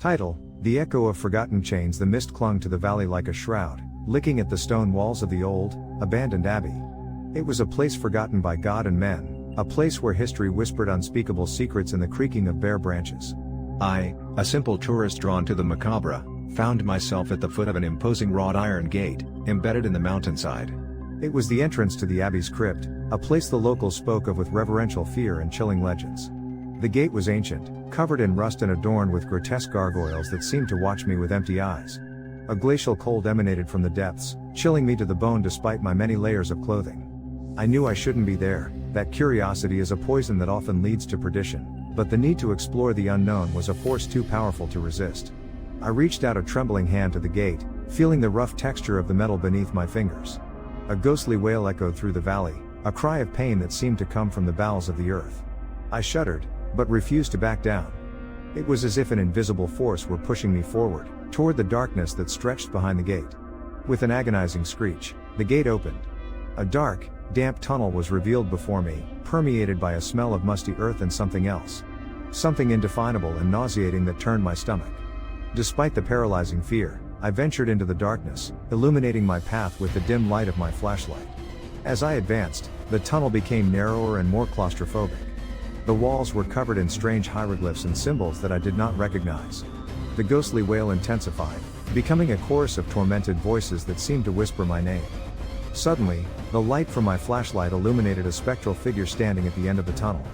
Title: The Echo of Forgotten Chains. The mist clung to the valley like a shroud, licking at the stone walls of the old, abandoned abbey. It was a place forgotten by God and men, a place where history whispered unspeakable secrets in the creaking of bare branches. I, a simple tourist drawn to the macabre, found myself at the foot of an imposing wrought iron gate, embedded in the mountainside. It was the entrance to the abbey's crypt, a place the locals spoke of with reverential fear and chilling legends. The gate was ancient, covered in rust and adorned with grotesque gargoyles that seemed to watch me with empty eyes. A glacial cold emanated from the depths, chilling me to the bone despite my many layers of clothing. I knew I shouldn't be there, that curiosity is a poison that often leads to perdition, but the need to explore the unknown was a force too powerful to resist. I reached out a trembling hand to the gate, feeling the rough texture of the metal beneath my fingers. A ghostly wail echoed through the valley, a cry of pain that seemed to come from the bowels of the earth. I shuddered, but refused to back down. It was as if an invisible force were pushing me forward, toward the darkness that stretched behind the gate. With an agonizing screech, the gate opened. A dark, damp tunnel was revealed before me, permeated by a smell of musty earth and something else. Something indefinable and nauseating that turned my stomach. Despite the paralyzing fear, I ventured into the darkness, illuminating my path with the dim light of my flashlight. As I advanced, the tunnel became narrower and more claustrophobic. The walls were covered in strange hieroglyphs and symbols that I did not recognize. The ghostly wail intensified, becoming a chorus of tormented voices that seemed to whisper my name. Suddenly, the light from my flashlight illuminated a spectral figure standing at the end of the tunnel.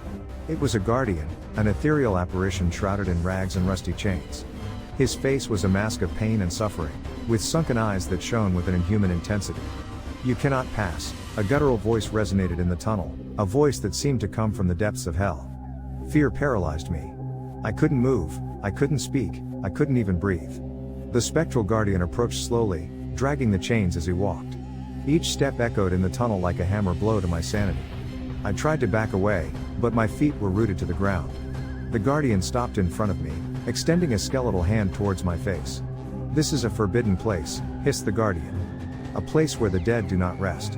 It was a guardian, an ethereal apparition shrouded in rags and rusty chains. His face was a mask of pain and suffering, with sunken eyes that shone with an inhuman intensity. "You cannot pass," a guttural voice resonated in the tunnel, a voice that seemed to come from the depths of hell. Fear paralyzed me. I couldn't move, I couldn't speak, I couldn't even breathe. The spectral guardian approached slowly, dragging the chains as he walked. Each step echoed in the tunnel like a hammer blow to my sanity. I tried to back away, but my feet were rooted to the ground. The guardian stopped in front of me, extending a skeletal hand towards my face. "This is a forbidden place," hissed the guardian. "A place where the dead do not rest.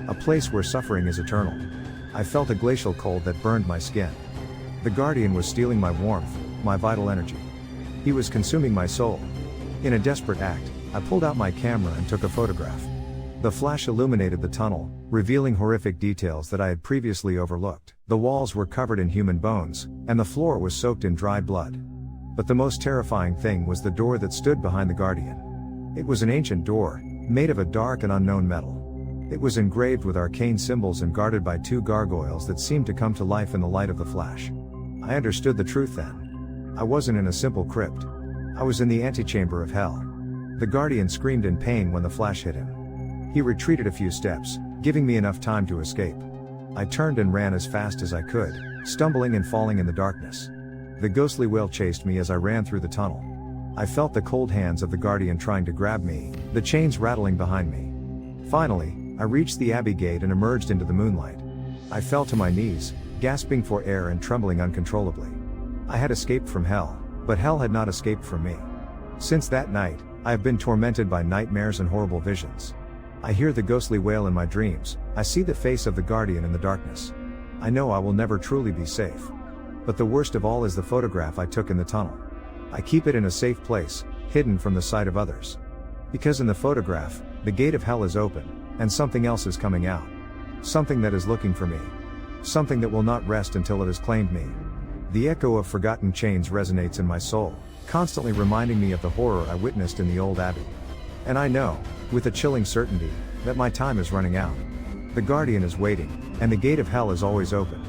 A place where suffering is eternal." I felt a glacial cold that burned my skin. The guardian was stealing my warmth, my vital energy. He was consuming my soul. In a desperate act, I pulled out my camera and took a photograph. The flash illuminated the tunnel, revealing horrific details that I had previously overlooked. The walls were covered in human bones, and the floor was soaked in dried blood. But the most terrifying thing was the door that stood behind the guardian. It was an ancient door, made of a dark and unknown metal. It was engraved with arcane symbols and guarded by two gargoyles that seemed to come to life in the light of the flash. I understood the truth then. I wasn't in a simple crypt. I was in the antechamber of hell. The guardian screamed in pain when the flash hit him. He retreated a few steps, giving me enough time to escape. I turned and ran as fast as I could, stumbling and falling in the darkness. The ghostly wail chased me as I ran through the tunnel. I felt the cold hands of the guardian trying to grab me, the chains rattling behind me. Finally, I reached the abbey gate and emerged into the moonlight. I fell to my knees, gasping for air and trembling uncontrollably. I had escaped from hell, but hell had not escaped from me. Since that night, I have been tormented by nightmares and horrible visions. I hear the ghostly wail in my dreams, I see the face of the guardian in the darkness. I know I will never truly be safe. But the worst of all is the photograph I took in the tunnel. I keep it in a safe place, hidden from the sight of others. Because in the photograph, the gate of hell is open, and something else is coming out. Something that is looking for me. Something that will not rest until it has claimed me. The echo of forgotten chains resonates in my soul, constantly reminding me of the horror I witnessed in the old abbey. And I know, with a chilling certainty, that my time is running out. The guardian is waiting, and the gate of hell is always open.